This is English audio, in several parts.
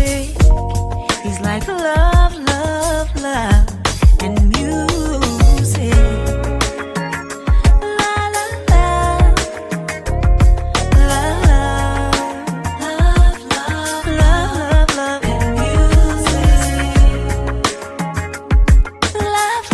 music. He's like love, love, love, and music. La la la, love, love, love, love, love, love, and music. Love,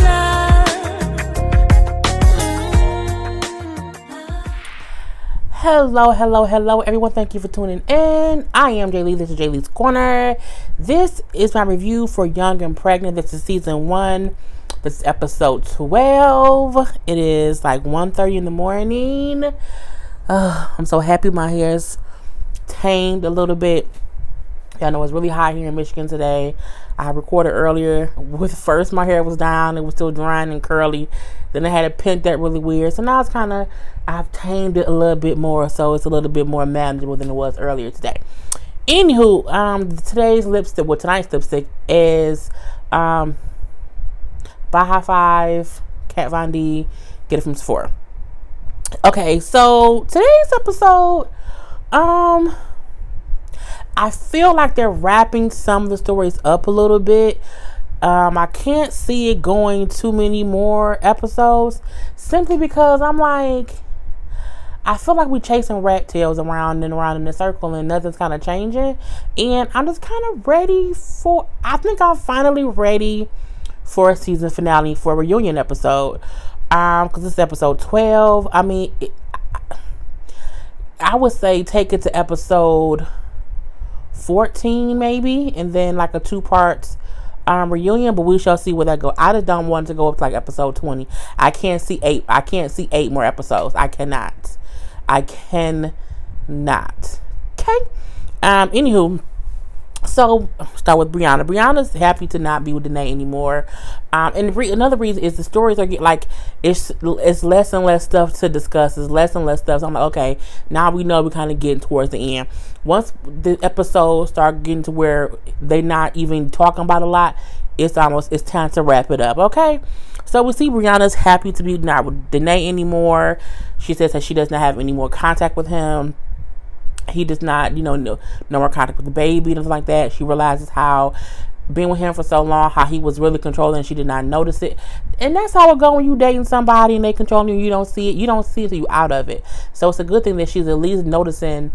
love. Hello, everyone. Thank you for tuning in. I am Jay Lee. This is Jay Lee's Corner. This is my review for Young and Pregnant. This is season 1. This is episode 12. It is like 1:30 in the morning. I'm so happy my hair's tamed a little bit. I know it's really hot here in Michigan today. I recorded earlier with first my hair was down. It was still drying and curly. Then I had it pinned that really weird. So now it's I've tamed it a little bit more. So it's a little bit more manageable than it was earlier today. Anywho, tonight's lipstick is Baja 5 Kat Von D. Get it from Sephora. Okay, so today's episode, I feel like they're wrapping some of the stories up a little bit. I can't see it going too many more episodes simply because I feel like we're chasing rat tails around and around in a circle and nothing's kind of changing. And I'm just kind of I think I'm finally ready for a season finale, for a reunion episode. Because this is episode 12. I mean, I would say take it to episode 14 maybe, and then like a 2-part reunion, but we shall see where that goes. I just don't want to go up to like episode 20. I can't see 8 more episodes. I cannot. Okay. Anywho, so start with Brianna. Brianna's happy to not be with Danae anymore. And another reason is the stories are it's less and less stuff to discuss. It's less and less stuff. So I'm like, okay, now we know we're kind of getting towards the end. Once the episodes start getting to where they're not even talking about a lot, it's time to wrap it up. Okay. So we see Brianna's happy to be not with Danae anymore. She says that she does not have any more contact with him. He does not, no more contact with the baby, nothing like that. She realizes how being with him for so long, how he was really controlling, she did not notice it. And that's how it goes when you dating somebody and they controlling you. You don't see it. You don't see it till you out of it. So it's a good thing that she's at least noticing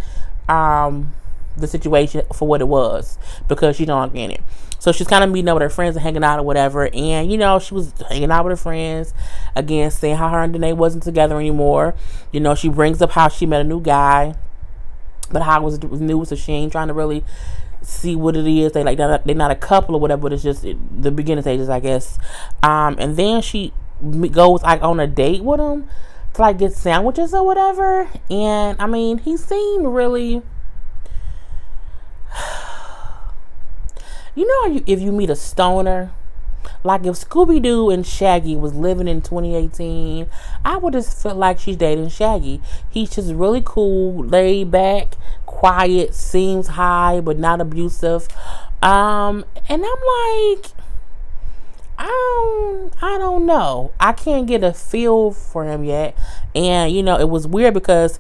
the situation for what it was, because she don't get it. So she's kind of meeting up with her friends and hanging out or whatever. And, she was hanging out with her friends. Again, saying how her and Danae wasn't together anymore. She brings up how she met a new guy, but how it was new, so she ain't trying to really see what it is. They're not a couple or whatever, but it's just the beginning stages, I guess. And then she goes on a date with him to get sandwiches or whatever. And I mean, he seemed really, if you meet a stoner, like if Scooby-Doo and Shaggy was living in 2018, I would just feel like she's dating Shaggy. He's just really cool, laid back, quiet, seems high, but not abusive. And I'm like, I don't know. I can't get a feel for him yet. And, it was weird because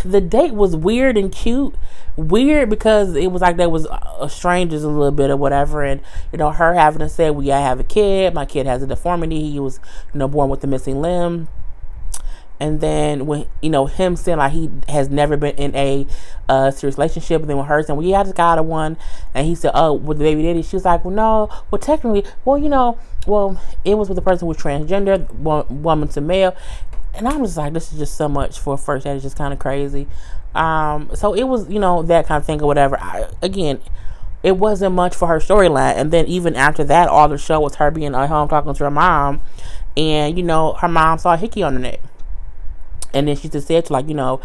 the date was weird and cute. Weird because it was like there was strangers a little bit or whatever, and her having to say, "We have a kid. My kid has a deformity. He was born with a missing limb." And then when him saying like he has never been in a serious relationship, and then with her saying, "Well, yeah, I just got out of one," and he said, "Oh, with the baby daddy," she was like, "Well, no. Well, technically, it was with a person who was transgender, woman to male." And I'm just like, this is just so much for a first date. It's just kind of crazy. So it was, that kind of thing or whatever. Again, it wasn't much for her storyline. And then even after that, all the show was her being at home talking to her mom. And, her mom saw a hickey on the neck. And then she just said to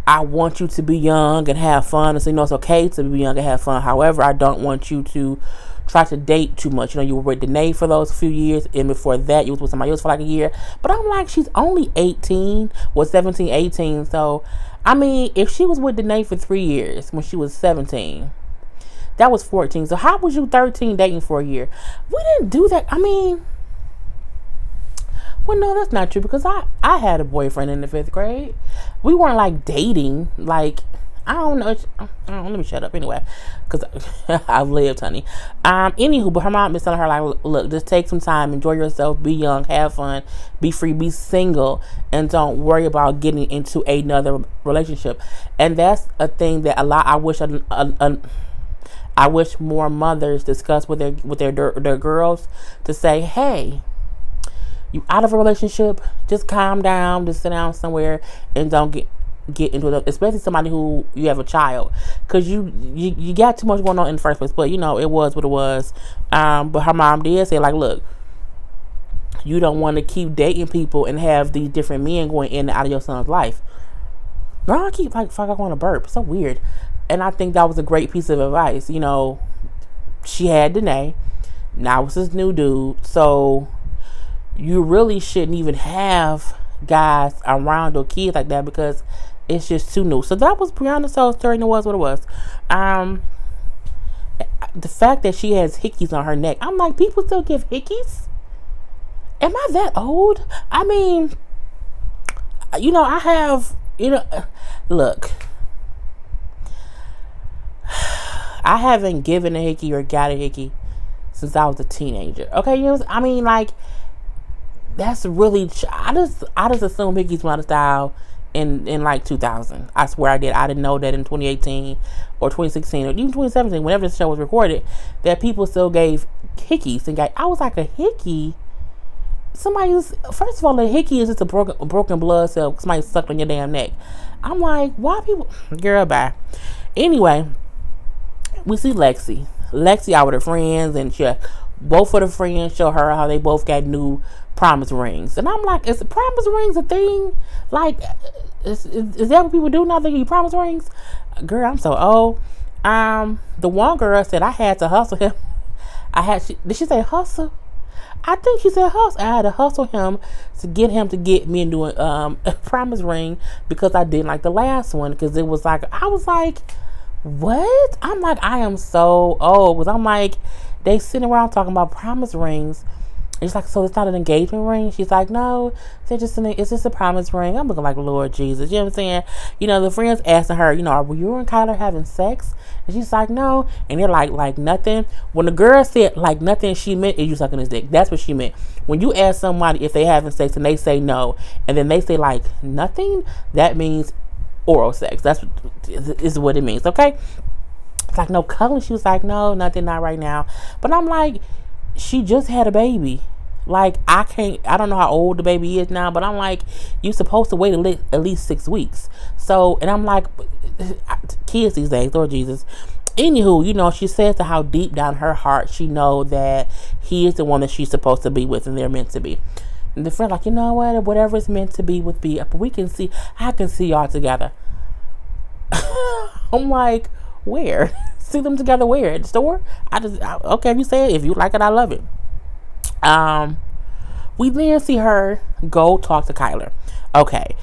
I want you to be young and have fun. And so, it's okay to be young and have fun. However, I don't want you to try to date too much. You were with Danae for those few years, and before that you was with somebody else for like a year. But I'm like, she's only 18, 17, 18. So I mean, if she was with Danae for 3 years when she was 17, that was 14. So how was you 13 dating for a year? We didn't do that. I mean, well, no, that's not true, because I had a boyfriend in the 5th grade. We weren't like dating. Like, I don't know. Let me shut up anyway, because I've lived, honey. Anywho, but her mom is telling her, like, look, just take some time, enjoy yourself, be young, have fun, be free, be single, and don't worry about getting into another relationship. And that's a thing that I wish more mothers discuss with their girls, to say, hey, you out of a relationship, just calm down, just sit down somewhere, and don't get into it, especially somebody who you have a child, because you got too much going on in the first place. But it was what it was. But her mom did say, like, look, you don't want to keep dating people and have these different men going in and out of your son's life. Girl, I keep like, fuck, I want to burp. So weird. And I think that was a great piece of advice. She had Danae, now it's this new dude, so you really shouldn't even have guys around your kids like that, because it's just too new. So that was Brianna's whole story, and it was what it was. The fact that she has hickeys on her neck, I'm like, people still give hickeys? Am I that old? I mean, I have, look, I haven't given a hickey or got a hickey since I was a teenager. Okay, I mean, like, that's really, I just assume hickeys went out of style in like 2000. I swear I did. I didn't know that in 2018 or 2016 or even 2017, whenever the show was recorded, that people still gave hickeys. And I was like, a hickey? First of all, a hickey is just a broken blood cell. Somebody sucked on your damn neck. I'm like, why people? Girl, bye. Anyway, we see Lexie out with her friends, and both of the friends show her how they both got new promise rings. And I'm like, is promise rings a thing? Like, is that what people do now? They give you promise rings? Girl, I'm so old. The one girl said I had to hustle him. Did she say hustle? I think she said hustle. I had to hustle him to get me into a promise ring, because I didn't like the last one, because it was like, I was like, what? I'm like, I am so old, because I'm like, they sitting around talking about promise rings. And she's like, so it's not an engagement ring? She's like, no, it's just a promise ring. I'm looking like, Lord Jesus, you know what I'm saying? The friends asking her, are you and Kyler having sex? And she's like, no. And they're like nothing. When the girl said like nothing, she meant, is you sucking his dick? That's what she meant. When you ask somebody if they having sex and they say no, and then they say like nothing, that means oral sex. That's what it means. Okay. It's like, no cuddling. She was like, no, nothing, not right now. But I'm like, she just had a baby. Like, I don't know how old the baby is now, but I'm like, you're supposed to wait at least 6 weeks. So, and I'm like, kids these days, Lord Jesus. Anywho, she says to how deep down her heart, she know that he is the one that she's supposed to be with, and they're meant to be. And the friend like, you know what, whatever it's meant to be with be, but I can see y'all together. I'm like, where? See them together where? At the store? Okay, if you say it, if you like it, I love it. We then see her go talk to Kyler. Okay,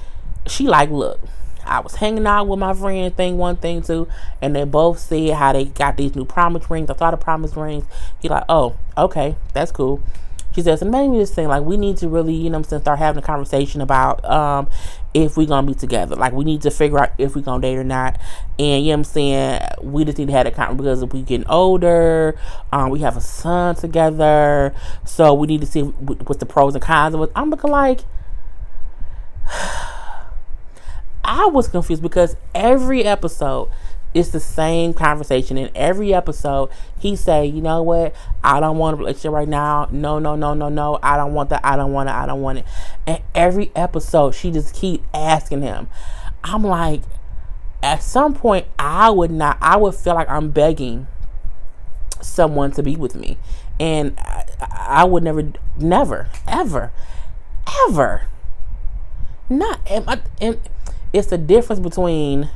she like, look, I was hanging out with my friend, thing one, thing two, and they both said how they got these new promise rings. I thought of promise rings. He like, oh, okay, that's cool. She says, and maybe this thing, like, we need to really, start having a conversation about if we're gonna be together. Like, we need to figure out if we're gonna date or not. And we just need to have a conversation, because if we getting older, we have a son together, so we need to see what's the pros and cons of it. I'm looking like, I was confused, because every episode it's the same conversation. In every episode, he say, you know what? I don't want a relationship right now. No. I don't want that. I don't want it. And every episode, she just keep asking him. I'm like, at some point, I would feel like I'm begging someone to be with me. And I would never, ever. And it's the difference between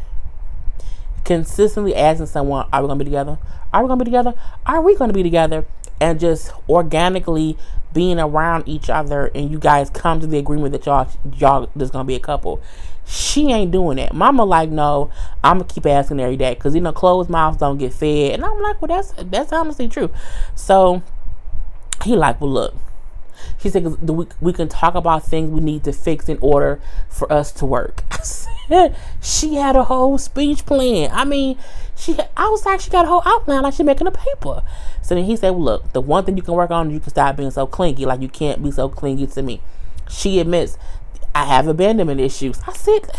consistently asking someone, are we going to be together? Are we going to be together? Are we going to be together? And just organically being around each other, and you guys come to the agreement that y'all just going to be a couple. She ain't doing that. Mama like, no, I'm going to keep asking every day, because, closed mouths don't get fed. And I'm like, well, that's honestly true. So he like, well, look, She said, we can talk about things we need to fix in order for us to work. I said, she had a whole speech plan. I mean, I was like, she got a whole outline like she making a paper. So then he said, well, look, the one thing you can work on, you can stop being so clingy. Like, you can't be so clingy to me. She admits, I have abandonment issues. I said,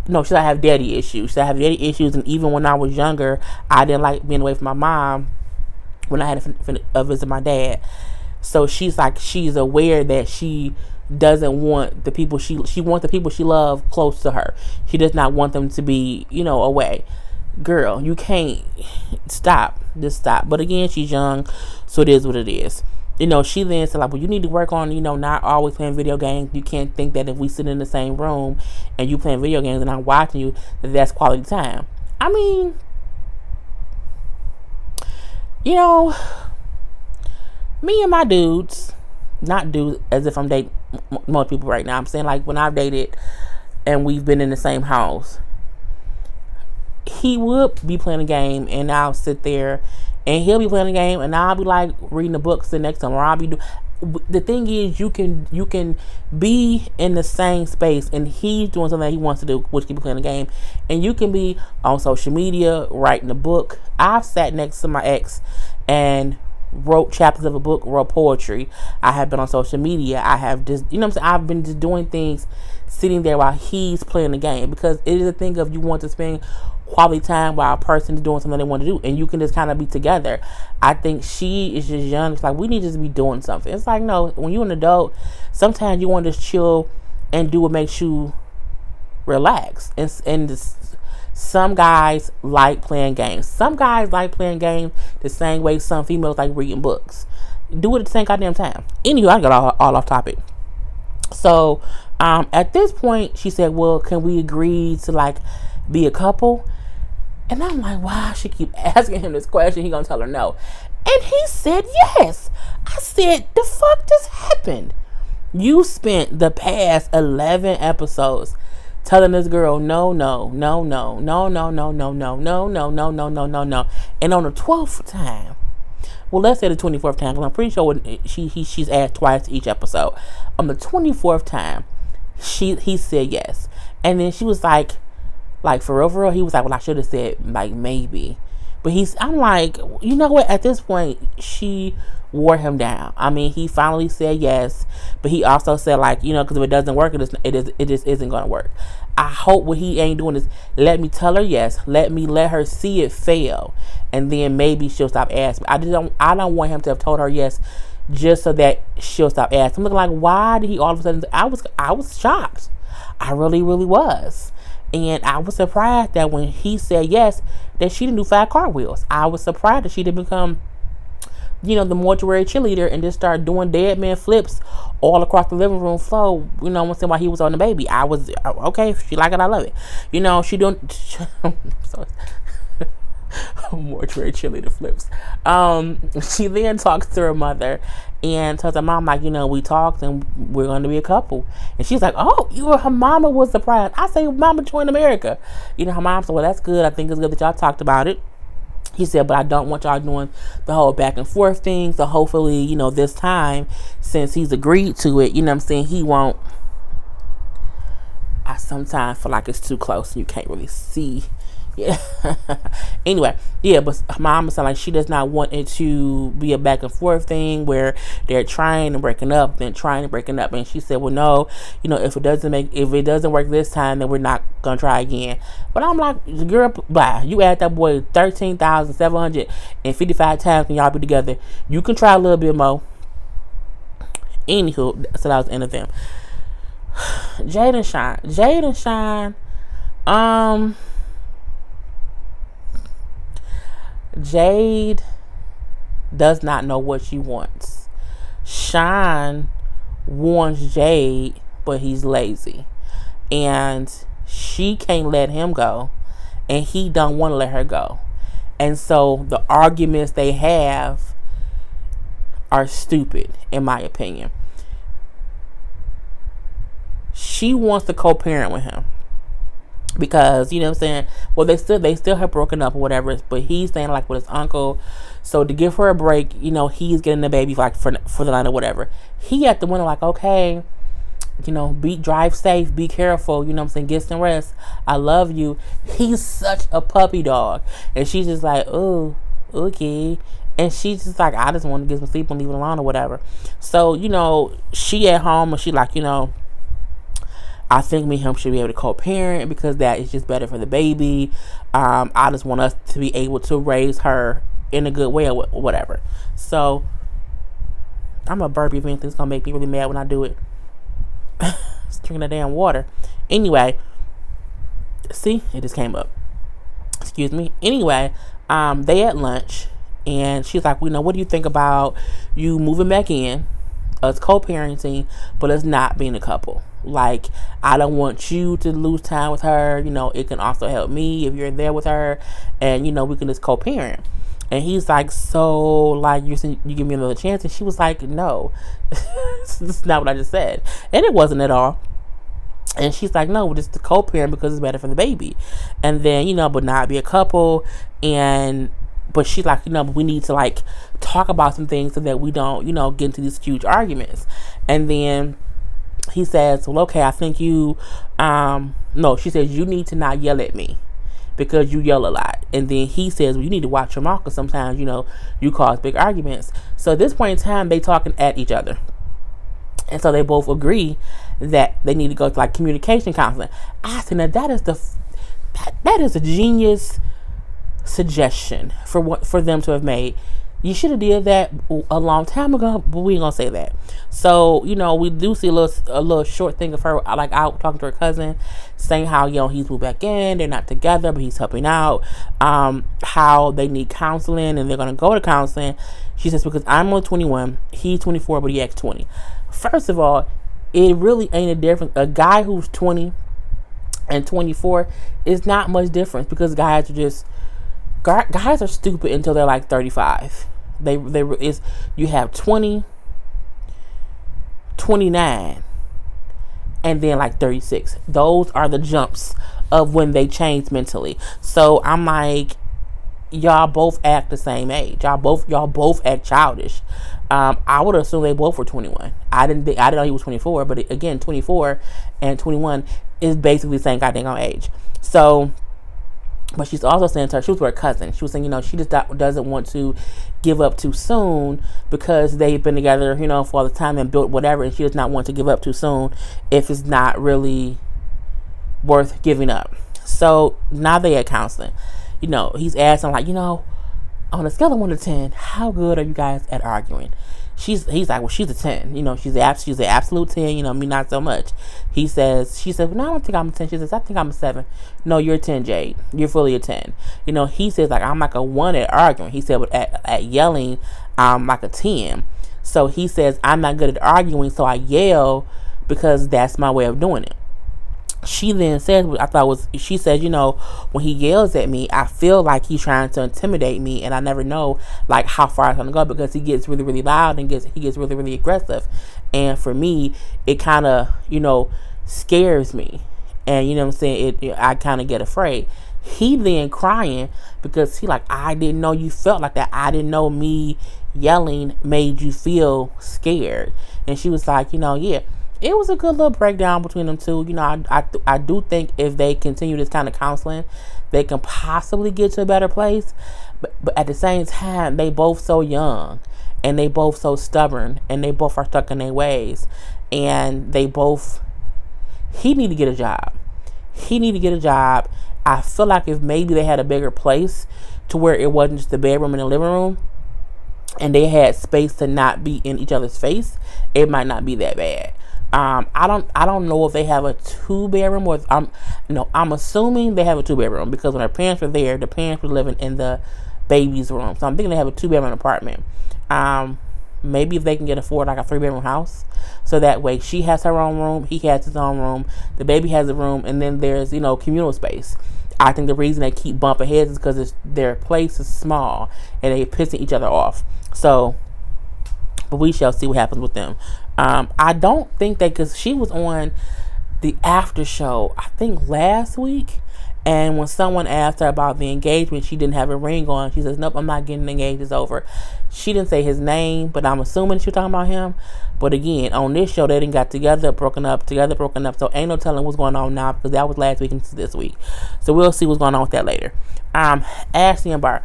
no, she said, I have daddy issues. She said, I have daddy issues, and even when I was younger, I didn't like being away from my mom when I had to visit my dad. So she's like, she's aware that she doesn't want the people she wants the people she loves close to her. She does not want them to be, away. Girl, you can't stop. Just stop. But again, she's young, so it is what it is. She then said, like, well, you need to work on, not always playing video games. You can't think that if we sit in the same room and you playing video games and I'm watching you, that's quality time. I mean, me and my dudes, not dudes as if I'm dating most people right now. I'm saying, like, when I've dated and we've been in the same house, he would be playing a game and I'll sit there and he'll be playing a game and I'll be like reading a book sitting next to him, or I'll be the thing is, you can be in the same space and he's doing something that he wants to do, which can be playing a game, and you can be on social media writing a book. I've sat next to my ex and wrote chapters of a book, wrote poetry. I have been on social media. I have just, I've been just doing things sitting there while he's playing the game, because it is a thing of you want to spend quality time while a person is doing something they want to do, and you can just kind of be together. I think she is just young. It's like, we need to just be doing something. It's like, no, when you're an adult, sometimes you want to just chill and do what makes you relax. And some guys like playing games. Some guys like playing games the same way some females like reading books. Do it at the same goddamn time. Anywho, I got all off topic. So at this point, she said, well, can we agree to like be a couple? And I'm like, why she keep asking him this question? He gonna tell her no. And he said yes. I said, the fuck just happened? You spent the past 11 episodes telling this girl no. And on the 12th time, well, let's say the 24th time, because I'm pretty sure she's asked twice each episode. On the 24th time, he said yes. And then she was like, for real, he was like, well, I should have said, like, maybe. But I'm like, you know what? At this point, she wore him down. I mean, he finally said yes, but he also said, like, because if it doesn't work, it just isn't going to work. I hope what he ain't doing is let me tell her yes, let her see it fail, and then maybe she'll stop asking. I don't want him to have told her yes just so that she'll stop asking. I'm looking like, why did he all of a sudden? I was shocked. I really, really was. And I was surprised that when he said yes, that she didn't do 5 cartwheels. I was surprised that she didn't become, the mortuary cheerleader and just start doing dead man flips all across the living room floor, while he was on the baby. I was, okay, if she like it, I love it. She don't, sorry. Mortuary cheerleader flips. She then talks to her mother and tells her mom, like, we talked and we're going to be a couple. And she's like, oh, her mama was surprised. I say, mama joined America. Her mom said, well, that's good. I think it's good that y'all talked about it. He said, but I don't want y'all doing the whole back and forth thing. So hopefully, this time, since he's agreed to it, he won't. I sometimes feel like it's too close and you can't really see. Yeah. Anyway, yeah, but mom was like, she does not want it to be a back and forth thing where they're trying and breaking up, then trying and breaking up. And she said, well, no, if it doesn't work this time, then we're not gonna try again. But I'm like, girl, bye. You add that boy 13,755 times when y'all be together. You can try a little bit more. Anywho, so that was the end of them. Jade and Sean. Jade does not know what she wants. Sean wants Jade, but he's lazy. And she can't let him go. And he don't want to let her go. And so the arguments they have are stupid, in my opinion. She wants to co-parent with him. because you know what I'm saying. Well, they still have broken up or whatever, but he's staying like with his uncle. So to give her a break, you know, he's getting the baby like for the night or whatever. He at the window like, okay, you know, drive safe, be careful, you know what I'm saying, get some rest. I love you. He's such a puppy dog, and she's just like, oh, okay. And she's just like, I just want to get some sleep and leave it alone or whatever. So, you know, she at home and she like, you know, I think me and him should be able to co-parent because that is just better for the baby. I just want us to be able to raise her in a good way or whatever. So I'm a burp even if it's gonna make me really mad when I do it. Just drinking that damn water. Anyway, see, it just came up. Excuse me. Anyway, they at lunch and she's like, well, you know, what do you think about you moving back in, us co-parenting, but us not being a couple? Like, I don't want you to lose time with her. You know, it can also help me if you're there with her, and you know, we can just co-parent. And he's like, so like you give me another chance? And she was like, no, this is not what I just said, and it wasn't at all. And she's like, no, just to co-parent because it's better for the baby. And then, you know, but not be a couple. And but she's like, you know, but we need to like talk about some things so that we don't, you know, get into these huge arguments. And then he says, well, okay, I think you, no, she says, you need to not yell at me because you yell a lot. And then he says, well, you need to watch your mouth because sometimes, you know, you cause big arguments. So at this point in time, they talking at each other. And so they both agree that they need to go to like communication counseling. I said, now that is a genius suggestion for them to have made. You should have did that a long time ago, but we ain't gonna say that. So, you know, we do see a little short thing of her, like out talking to her cousin, saying how, you know, he's moved back in, they're not together, but he's helping out, how they need counseling and they're gonna go to counseling. She says, because I'm only 21, he's 24, but he acts 20. First of all, it really ain't a difference. A guy who's 20 and 24 is not much difference because guys are stupid until they're like 35. You have 20, 29, and then like 36. Those are the jumps of when they change mentally. So I'm like, y'all both act the same age. Y'all both act childish. I would assume they both were 21. I didn't know he was 24, but again, 24 and 21 is basically the same goddamn age. So, but she's also saying to her, she was with her cousin. She was saying, you know, she just doesn't want to give up too soon because they've been together, you know, for all the time and built whatever, and she does not want to give up too soon if it's not really worth giving up. So now they at counseling. You know, he's asking like, you know, on a scale of 1 to 10, how good are you guys at arguing? He's like, well, she's a 10. You know, she's an absolute 10. You know, me not so much. She said, well, no, I don't think I'm a 10. She says, I think I'm a 7. No, you're a 10, Jade. You're fully a 10. You know, he says like, I'm like a 1 at arguing. He said, but at yelling, I'm like a 10. So he says, I'm not good at arguing, so I yell because that's my way of doing it. She then said, she said, you know, when he yells at me, I feel like he's trying to intimidate me, and I never know like how far it's gonna go because he gets really, really loud and he gets really, really aggressive. And for me, it kind of, you know, scares me, and you know what I'm saying, I kind of get afraid. He then crying because he like, I didn't know you felt like that. I didn't know me yelling made you feel scared. And she was like, you know, yeah. It was a good little breakdown between them two. You know, I do think if they continue this kind of counseling, they can possibly get to a better place. But at the same time, they both so young, and they both so stubborn, and they both are stuck in their ways. And he need to get a job. He need to get a job. I feel like if maybe they had a bigger place to where it wasn't just the bedroom and the living room, and they had space to not be in each other's face, it might not be that bad. I don't know if they have a 2-bedroom or I'm assuming they have a 2-bedroom because when her parents were there, the parents were living in the baby's room. So I'm thinking they have a 2-bedroom apartment. Maybe if they can afford like a 3-bedroom house, so that way she has her own room, he has his own room, the baby has a room, and then there's, you know, communal space. I think the reason they keep bumping heads is because their place is small and they pissing each other off. So, but we shall see what happens with them. I don't think because she was on the after show, I think last week, And when someone asked her about the engagement, she didn't have a ring on. She says, nope, I'm not getting engaged. It's over. She didn't say his name, but I'm assuming she was talking about him. But again, on this show, they didn't got together, broken up. So ain't no telling what's going on now, because that was last week and this week. So we'll see what's going on with that later. Ashley and Bar.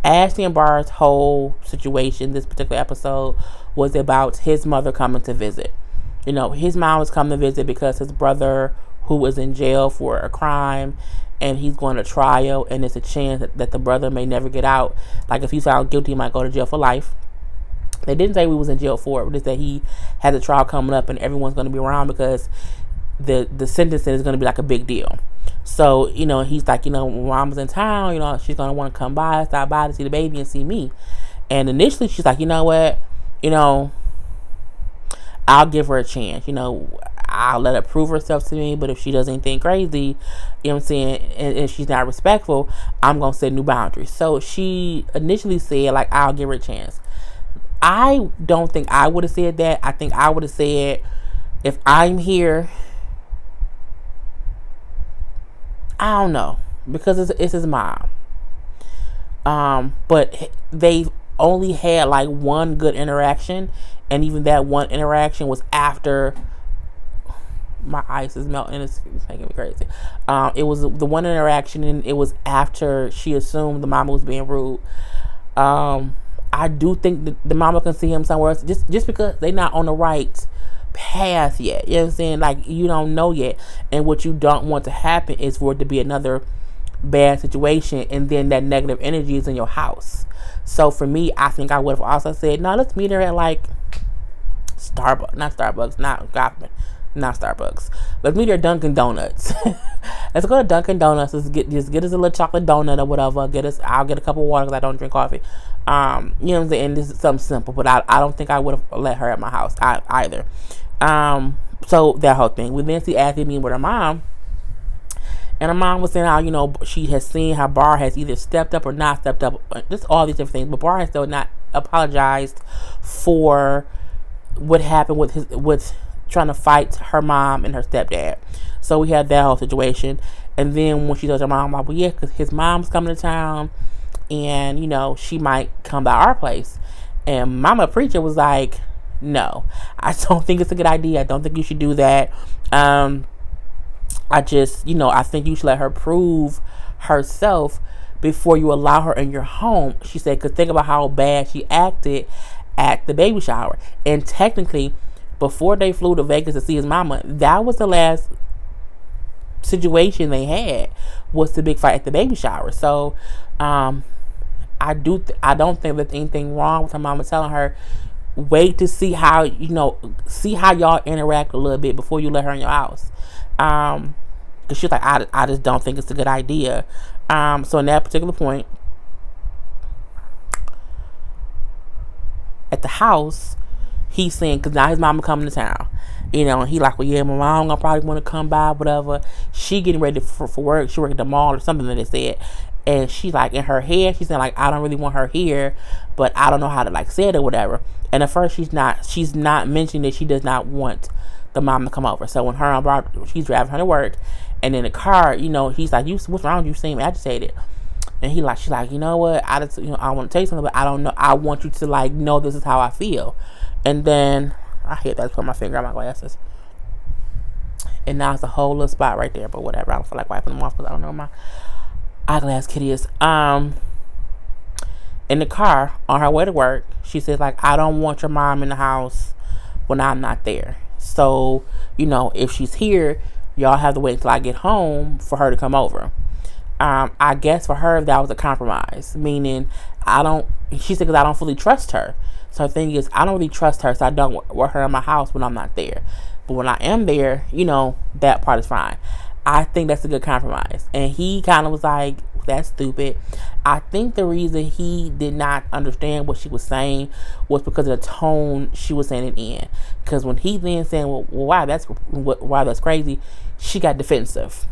Ashley and Bar's whole situation, this particular episode, was about his mother coming to visit. You know, his mom was coming to visit because his brother, who was in jail for a crime, and he's going to trial, and it's a chance that the brother may never get out. Like, if he's found guilty, he might go to jail for life. They didn't say we was in jail for it, but just that he has a trial coming up, and everyone's going to be around because the sentencing is going to be like a big deal. So, you know, he's like, you know, when Mama's in town, you know, she's going to want to come by, stop by to see the baby and see me. And initially, she's like, you know what, you know, I'll give her a chance. You know, I'll let her prove herself to me, but if she does anything crazy, you know what I'm saying, and if she's not respectful, I'm going to set new boundaries. So she initially said, like, I'll give her a chance. I don't think I would have said that. I think I would have said, if I'm here, I don't know, because it's his mom. But they only had like one good interaction, and even that one interaction was after my ice is melting. It's making me crazy. It was the one interaction, and it was after she assumed the mama was being rude. I do think the mama can see him somewhere else, just because they're not on the right path yet. You know what I'm saying? Like, you don't know yet, and what you don't want to happen is for it to be another bad situation, and then that negative energy is in your house. So for me, I think I would have also said, no, let's meet her at like Starbucks, not Starbucks. Let's meet her at Dunkin' Donuts. Let's go to Dunkin' Donuts. Let's get us a little chocolate donut or whatever. I'll get a cup of water because I don't drink coffee. You know what I'm saying? This is something simple, but I don't think I would have let her at my house either. So that whole thing. We then see Ashley meeting with her mom. And her mom was saying how, you know, she has seen how Bar has either stepped up or not stepped up. Just all these different things. But Bar has still not apologized for what happened with trying to fight her mom and her stepdad. So we had that whole situation. And then when she tells her mom, like, well, yeah, because his mom's coming to town, and, you know, she might come by our place. And Mama Preacher was like, no, I don't think it's a good idea. I don't think you should do that. I just, you know, I think you should let her prove herself before you allow her in your home. She said, because think about how bad she acted at the baby shower. And technically, before they flew to Vegas to see his mama, that was the last situation they had, was the big fight at the baby shower. So, I don't think there's anything wrong with her mama telling her, wait to see how, you know, see how y'all interact a little bit before you let her in your house. Because she's like, I just don't think it's a good idea. So in that particular point, at the house, he's saying, because now his mama coming to town, you know, and he like, well, yeah, my mom gonna probably want to come by, whatever. She getting ready for work. She work at the mall or something that they said. And she like, in her head, she's saying like, I don't really want her here, but I don't know how to like say it or whatever. And at first she's not mentioning that she does not want the mom to come over. So when her and Bob, she's driving her to work, and in the car, you know, he's like, what's wrong? You seem agitated. And she's like, you know what? I want to tell you something, but I don't know. I want you to like know this is how I feel. And then I hit that, put my finger on my glasses, and now it's a whole little spot right there. But whatever, I don't feel like wiping them off because I don't know where my eyeglass kitty is. In the car on her way to work, she says like, I don't want your mom in the house when I'm not there. So, you know, if she's here, y'all have to wait until I get home for her to come over. I guess for her, that was a compromise. Meaning, she said, because I don't fully trust her. So her thing is, I don't really trust her, so I don't want her in my house when I'm not there. But when I am there, you know, that part is fine. I think that's a good compromise. And he kind of was like, that's stupid. I think the reason he did not understand what she was saying was because of the tone she was saying it in. Because when he then saying, well, why that's crazy, she got defensive.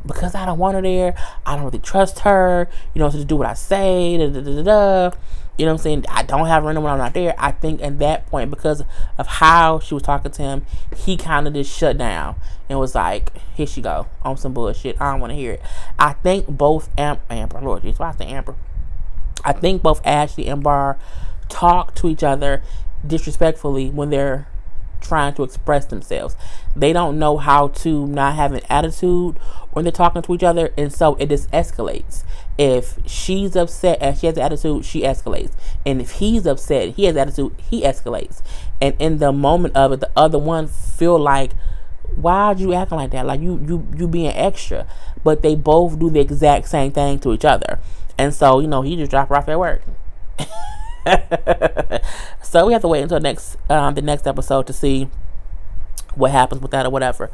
because I don't want her there, I don't really trust her, to do what I say, da, da, da, da, da. You know what I'm saying? I don't have her in when I'm not there. I think at that point, because of how she was talking to him, he kind of just shut down and was like, here she go, on some bullshit. I don't want to hear it. I think both Amber, Lord Jesus, why I say Amber? I think both Ashley and Bar talk to each other disrespectfully when they're trying to express themselves. They don't know how to not have an attitude when they're talking to each other, and so it just escalates. If she's upset and she has an attitude, she escalates. And if he's upset, he has attitude, he escalates. And in the moment of it, the other one feel like, why'd you acting like that? Like you being extra. But they both do the exact same thing to each other. And so, he just dropped her off at work. So we have to wait until the next episode to see what happens with that or whatever.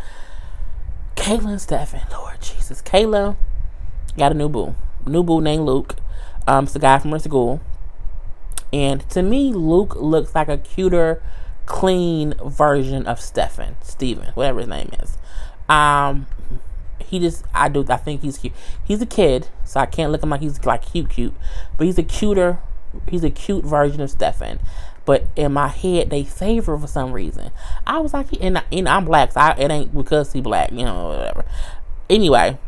Kayla and Stefan, Lord Jesus. Kayla got a new boo named Luke. It's the guy from her school, and to me, Luke looks like a cuter, clean version of Steven, whatever his name is. I think he's cute. He's a kid, so I can't look at him like he's like cute, but he's a cute version of Stefan. But in my head, they favor for some reason. I was like, and I'm black, so it ain't because he black, whatever. Anyway,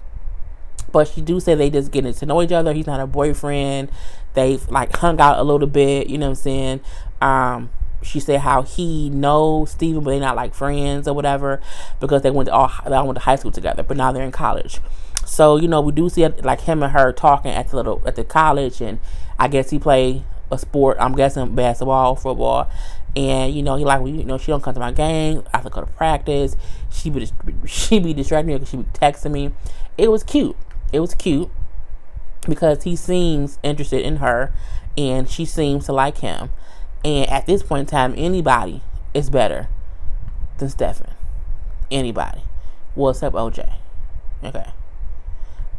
but she do say they just getting to know each other. He's not her boyfriend. They've like hung out a little bit, you know what I'm saying? She said how he knows Steven, but they're not like friends or whatever, because they all went to high school together, but now they're in college. So, we do see like him and her talking at the college, and I guess he play a sport. I'm guessing basketball, football, and he like, she don't come to my game. I have to go to practice. She be distracting me because she be texting me. It was cute because he seems interested in her, and she seems to like him. And at this point in time, anybody is better than Stefan. Anybody. Well, except OJ. Okay.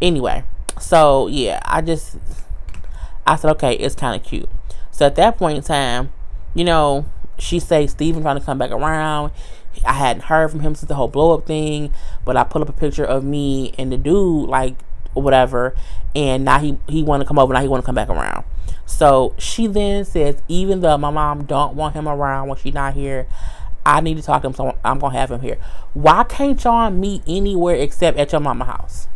Anyway, so yeah, I said, okay, it's kind of cute. So at that point in time, she say Steven trying to come back around. I hadn't heard from him since the whole blow up thing, but I put up a picture of me and the dude, like, or whatever, and now he want to come over, now he want to come back around. So she then says, even though my mom don't want him around when she's not here, I need to talk to him, so I'm gonna have him here. Why can't y'all meet anywhere except at your mama's house?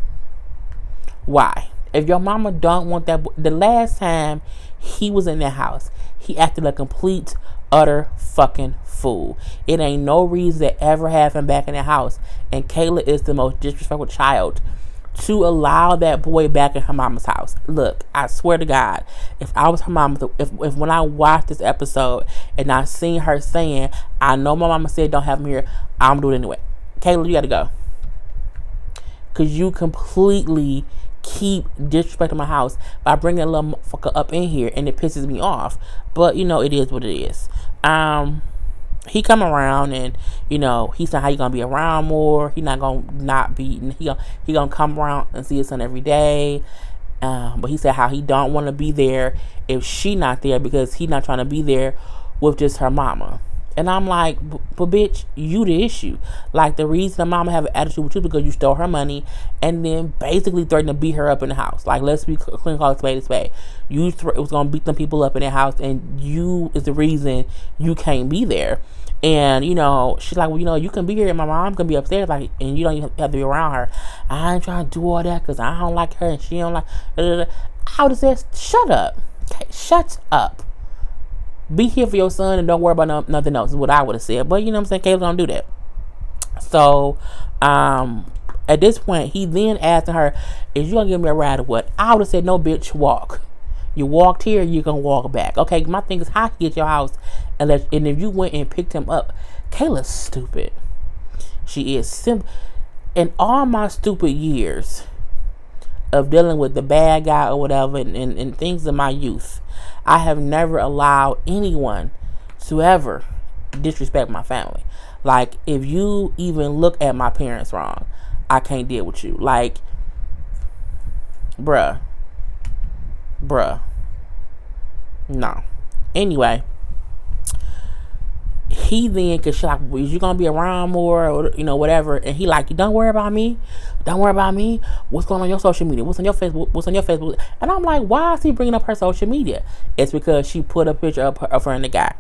Why? If your mama don't want that, the last time he was in that house, he acted like a complete, utter fucking fool. It ain't no reason to ever have him back in the house. And Kayla is the most disrespectful child to allow that boy back in her mama's house. Look, I swear to God, if I was her mama, if when I watched this episode and I seen her saying, I know my mama said don't have him here, I'm doing it anyway. Kayla, you gotta go. Because you completely keep disrespecting my house by bringing a little motherfucker up in here, and it pisses me off. But, it is what it is. He come around, and he said how he gonna be around more. He not gonna not be. He gonna come around and see his son every day. But he said how he don't want to be there if she not there, because he not trying to be there with just her mama. And I'm like, but bitch, you the issue. Like, the reason the mama have an attitude with you because you stole her money and then basically threatened to beat her up in the house. Like, let's be clean, call it spade a spade. You was going to beat them people up in the house, and you is the reason you can't be there. And, she's like, well, you can be here and my mom can be upstairs, like, and you don't even have to be around her. I ain't trying to do all that because I don't like her and she don't like, I would have said, shut up. Okay, shut up. Be here for your son and don't worry about nothing else, is what I would have said. But, I'm saying, Kayla don't do that. So, at this point, he then asked her, is you going to give me a ride or what? I would have said, no, bitch, walk. You walked here, you're going to walk back. Okay, my thing is, how he get your house? And if you went and picked him up, Kayla's stupid. She is simple. In all my stupid years of dealing with the bad guy or whatever, and things in my youth, I have never allowed anyone to ever disrespect my family. Like, if you even look at my parents wrong, I can't deal with you. Like, bruh. No. Anyway, he then, cause she like, is you gonna be around more, or you know, whatever, and he like, don't worry about me, what's going on your social media, what's on your Facebook, and I'm like, why is he bringing up her social media? It's because she put a picture of her and the guy.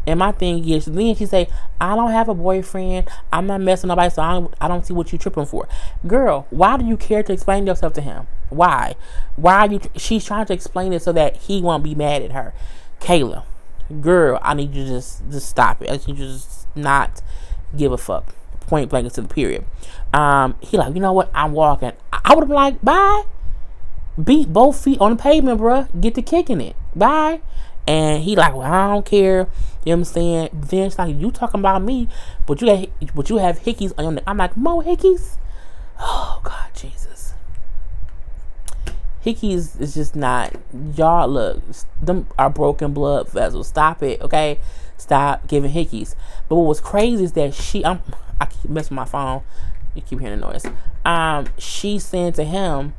And my thing is, then she say, I don't have a boyfriend, I'm not messing nobody, so I don't see what you tripping for. Girl, why do you care to explain yourself to him? Why are you, she's trying to explain it so that he won't be mad at her. Kayla, girl, I need you to just stop it. I need you to just not give a fuck. Point blank to the period. He like, you know what, I'm walking. I would have been like, bye. Beat both feet on the pavement, bruh. Get to kicking it. Bye. And he like, well, I don't care. You know what I'm saying? Then it's like, you talking about me, but you have hickeys on your neck. I'm like, more hickeys? Oh, God, Jesus. Hickeys is just not, y'all, look, them are broken blood vessels. Stop it, okay? Stop giving hickeys. But what was crazy is that I keep messing with my phone. You keep hearing the noise. She saying to him,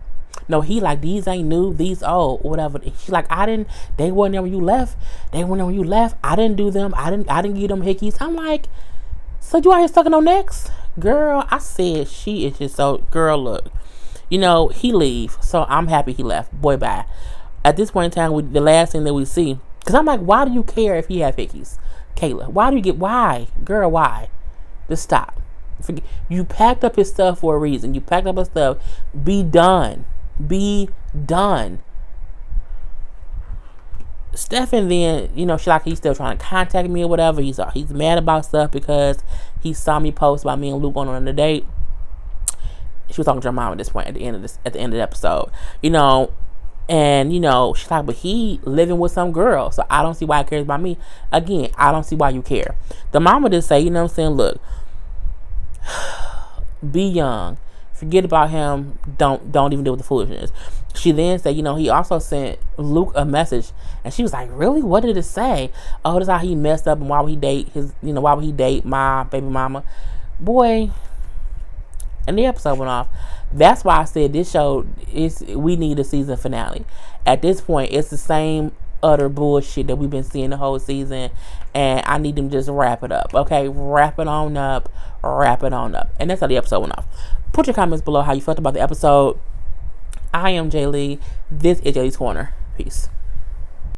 no, he like, these ain't new, these old, whatever. She like, they weren't there when you left. I didn't do them. I didn't give them hickeys. I'm like, so you out here sucking on necks? Girl, I said, she is just so, girl, look. You know, he leave, so I'm happy he left. Boy, bye. At this point in time, the last thing that we see, because I'm like, why do you care if he have hickeys? Kayla, why? Girl, why? Just stop. You packed up his stuff for a reason. You packed up his stuff. Be done. Stefan then, you know, she like, he's still trying to contact me or whatever. He's mad about stuff because he saw me post about me and Luke going on a date. She was talking to her mom at this point at the end of the episode, you know, and you know, she's like, but he living with some girl, so I don't see why he cares about me. Again, I don't see why you care. The mama just say, you know what I'm saying, look, be young. Forget about him. Don't even deal with the foolishness. She then said, you know, he also sent Luke a message, and she was like, really? What did it say? Oh, this is how he messed up, and why would he date my baby mama? Boy, and the episode went off. That's why I said this show we need a season finale. At this point, it's the same utter bullshit that we've been seeing the whole season, and I need them to just wrap it up. Okay, wrap it on up. And that's how the episode went off. Put your comments below how you felt about the episode. I am Jay Lee. This is Jay Lee's Corner. Peace.